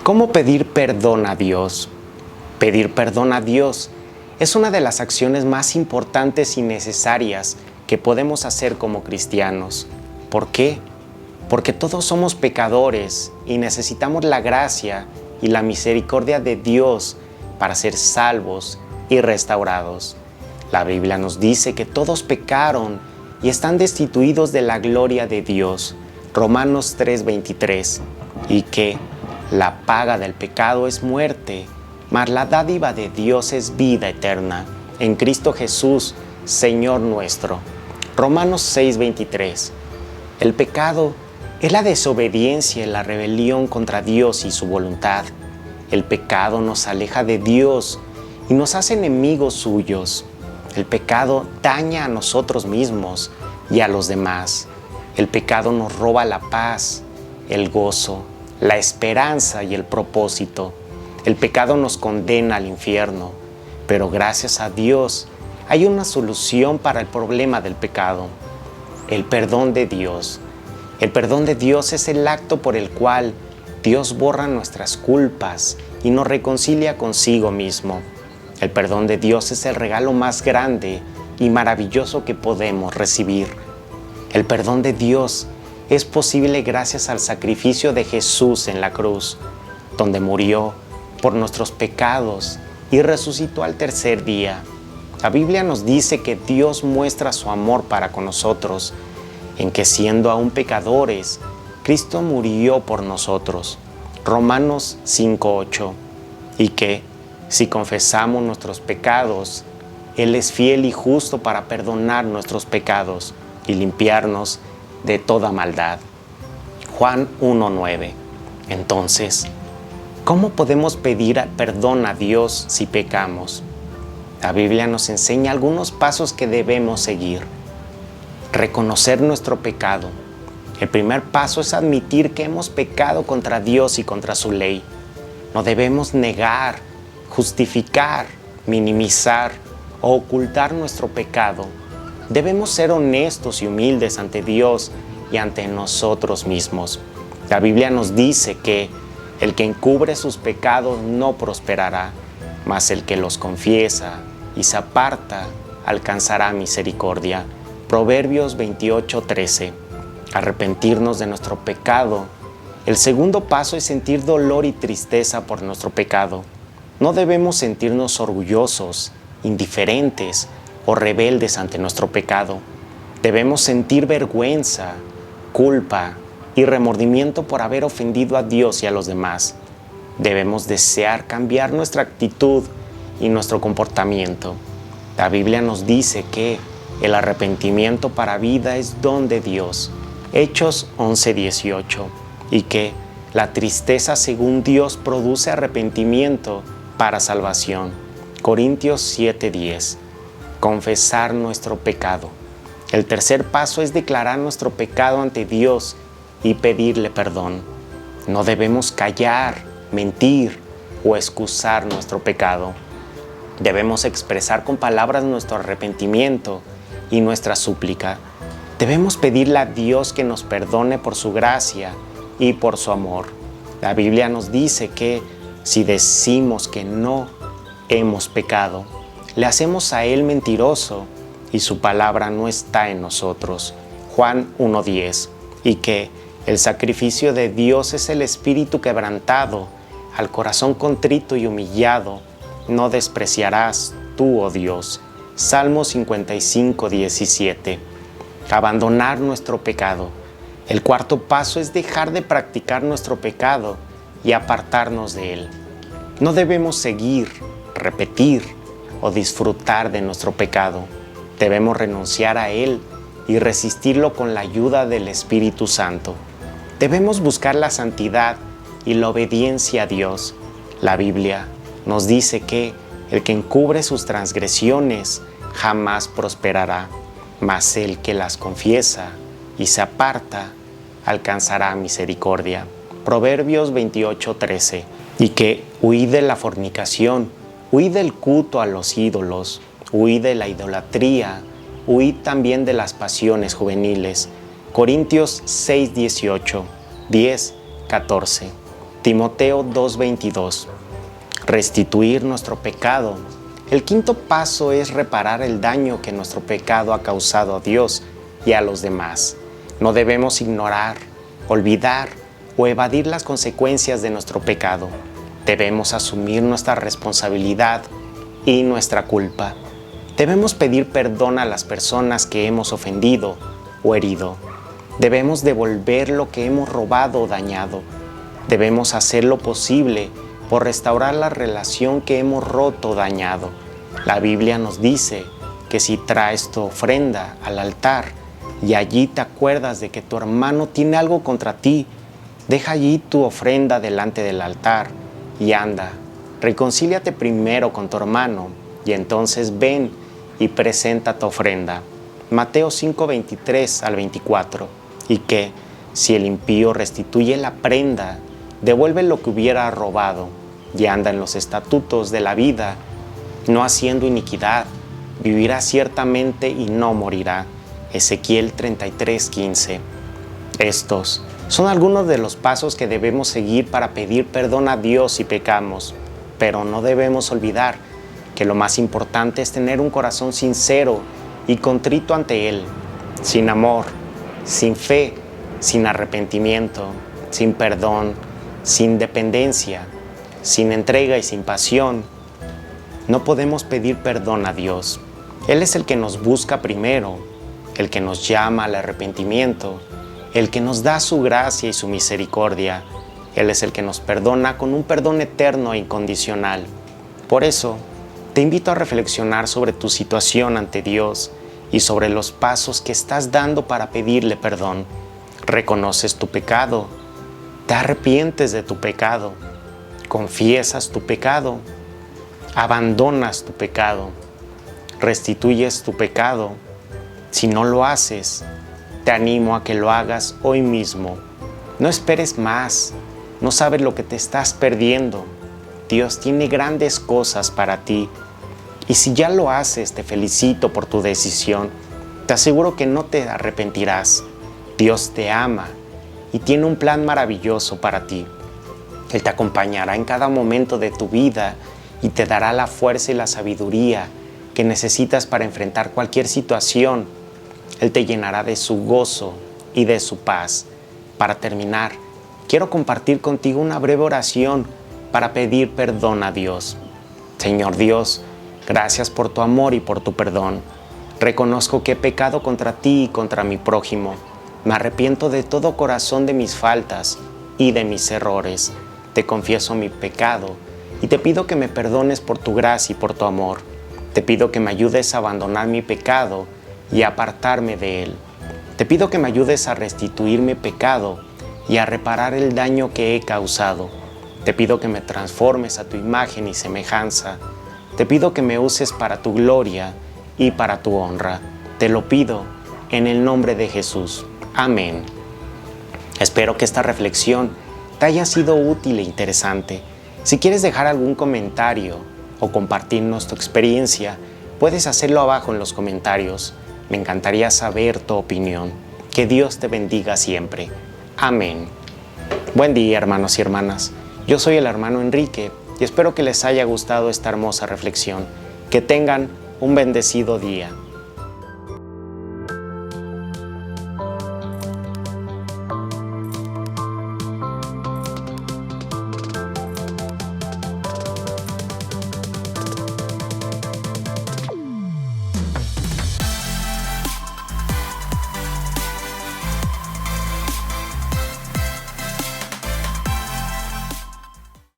¿Cómo pedir perdón a Dios? Pedir perdón a Dios es una de las acciones más importantes y necesarias que podemos hacer como cristianos. ¿Por qué? Porque todos somos pecadores y necesitamos la gracia y la misericordia de Dios para ser salvos y restaurados. La Biblia nos dice que todos pecaron y están destituidos de la gloria de Dios. Romanos 3:23. Y que la paga del pecado es muerte, mas la dádiva de Dios es vida eterna en Cristo Jesús, Señor nuestro. Romanos 6:23. El pecado es la desobediencia y la rebelión contra Dios y su voluntad. El pecado nos aleja de Dios y nos hace enemigos suyos. El pecado daña a nosotros mismos y a los demás. El pecado nos roba la paz, el gozo, la esperanza y el propósito. El pecado nos condena al infierno, pero gracias a Dios hay una solución para el problema del pecado: el perdón de Dios. El perdón de Dios es el acto por el cual Dios borra nuestras culpas y nos reconcilia consigo mismo. El perdón de Dios es el regalo más grande y maravilloso que podemos recibir. El perdón de Dios es posible gracias al sacrificio de Jesús en la cruz, donde murió por nuestros pecados y resucitó al tercer día. La Biblia nos dice que Dios muestra su amor para con nosotros, en que siendo aún pecadores, Cristo murió por nosotros. Romanos 5:8. Y que, si confesamos nuestros pecados, Él es fiel y justo para perdonar nuestros pecados y limpiarnos de toda maldad. Juan 1:9. Entonces, ¿cómo podemos pedir perdón a Dios si pecamos? La Biblia nos enseña algunos pasos que debemos seguir. Reconocer nuestro pecado. El primer paso es admitir que hemos pecado contra Dios y contra su ley. No debemos negar, justificar, minimizar o ocultar nuestro pecado. Debemos ser honestos y humildes ante Dios y ante nosotros mismos. La Biblia nos dice que el que encubre sus pecados no prosperará, mas el que los confiesa y se aparta alcanzará misericordia. Proverbios 28:13. Arrepentirnos de nuestro pecado. El segundo paso es sentir dolor y tristeza por nuestro pecado. No debemos sentirnos orgullosos, indiferentes o rebeldes ante nuestro pecado. Debemos sentir vergüenza, culpa y remordimiento por haber ofendido a Dios y a los demás. Debemos desear cambiar nuestra actitud y nuestro comportamiento. La Biblia nos dice que el arrepentimiento para vida es don de Dios. Hechos 11:18. Y que la tristeza según Dios produce arrepentimiento para salvación. Corintios 7:10. Confesar nuestro pecado. El tercer paso es declarar nuestro pecado ante Dios y pedirle perdón. No debemos callar, mentir o excusar nuestro pecado. Debemos expresar con palabras nuestro arrepentimiento y nuestra súplica. Debemos pedirle a Dios que nos perdone por su gracia y por su amor. La Biblia nos dice que si decimos que no hemos pecado, le hacemos a Él mentiroso y su palabra no está en nosotros. Juan 1:10. Y que el sacrificio de Dios es el espíritu quebrantado, al corazón contrito y humillado no despreciarás tú, oh Dios. Salmo 55:17. Abandonar nuestro pecado. El cuarto paso es dejar de practicar nuestro pecado y apartarnos de él. No debemos seguir, repetir o disfrutar de nuestro pecado. Debemos renunciar a él y resistirlo con la ayuda del Espíritu Santo. Debemos buscar la santidad y la obediencia a Dios. La Biblia nos dice que el que encubre sus transgresiones jamás prosperará, mas el que las confiesa y se aparta alcanzará misericordia. Proverbios 28:13. Y que huid de la fornicación, huid del culto a los ídolos, huid de la idolatría, huid también de las pasiones juveniles. Corintios 6:18, 10:14. Timoteo 2:22. Restituir nuestro pecado. El quinto paso es reparar el daño que nuestro pecado ha causado a Dios y a los demás. No debemos ignorar, olvidar o evadir las consecuencias de nuestro pecado. Debemos asumir nuestra responsabilidad y nuestra culpa. Debemos pedir perdón a las personas que hemos ofendido o herido. Debemos devolver lo que hemos robado o dañado. Debemos hacer lo posible por restaurar la relación que hemos roto o dañado. La Biblia nos dice que si traes tu ofrenda al altar y allí te acuerdas de que tu hermano tiene algo contra ti, deja allí tu ofrenda delante del altar y anda, reconcíliate primero con tu hermano y entonces ven y presenta tu ofrenda. Mateo 5:23 al 24. Y que, si el impío restituye la prenda, devuelve lo que hubiera robado y anda en los estatutos de la vida, no haciendo iniquidad, vivirá ciertamente y no morirá. Ezequiel 33:15. Estos son algunos de los pasos que debemos seguir para pedir perdón a Dios si pecamos, pero no debemos olvidar que lo más importante es tener un corazón sincero y contrito ante Él. Sin amor, sin fe, sin arrepentimiento, sin perdón, sin dependencia, sin entrega y sin pasión, no podemos pedir perdón a Dios. Él es el que nos busca primero, el que nos llama al arrepentimiento, el que nos da su gracia y su misericordia. Él es el que nos perdona con un perdón eterno e incondicional. Por eso, te invito a reflexionar sobre tu situación ante Dios y sobre los pasos que estás dando para pedirle perdón. Reconoces tu pecado, te arrepientes de tu pecado, confiesas tu pecado, abandonas tu pecado, restituyes tu pecado. Si no lo haces, te animo a que lo hagas hoy mismo. No esperes más, no sabes lo que te estás perdiendo. Dios tiene grandes cosas para ti. Y si ya lo haces, te felicito por tu decisión. Te aseguro que no te arrepentirás. Dios te ama y tiene un plan maravilloso para ti. Él te acompañará en cada momento de tu vida y te dará la fuerza y la sabiduría que necesitas para enfrentar cualquier situación. Él te llenará de su gozo y de su paz. Para terminar, quiero compartir contigo una breve oración para pedir perdón a Dios. Señor Dios, gracias por tu amor y por tu perdón. Reconozco que he pecado contra ti y contra mi prójimo. Me arrepiento de todo corazón de mis faltas y de mis errores. Te confieso mi pecado y te pido que me perdones por tu gracia y por tu amor. Te pido que me ayudes a abandonar mi pecado y a apartarme de él. Te pido que me ayudes a restituir mi pecado y a reparar el daño que he causado. Te pido que me transformes a tu imagen y semejanza. Te pido que me uses para tu gloria y para tu honra. Te lo pido en el nombre de Jesús. Amén. Espero que esta reflexión te haya sido útil e interesante. Si quieres dejar algún comentario o compartirnos tu experiencia, puedes hacerlo abajo en los comentarios. Me encantaría saber tu opinión. Que Dios te bendiga siempre. Amén. Buen día, hermanos y hermanas. Yo soy el hermano Enrique y espero que les haya gustado esta hermosa reflexión. Que tengan un bendecido día.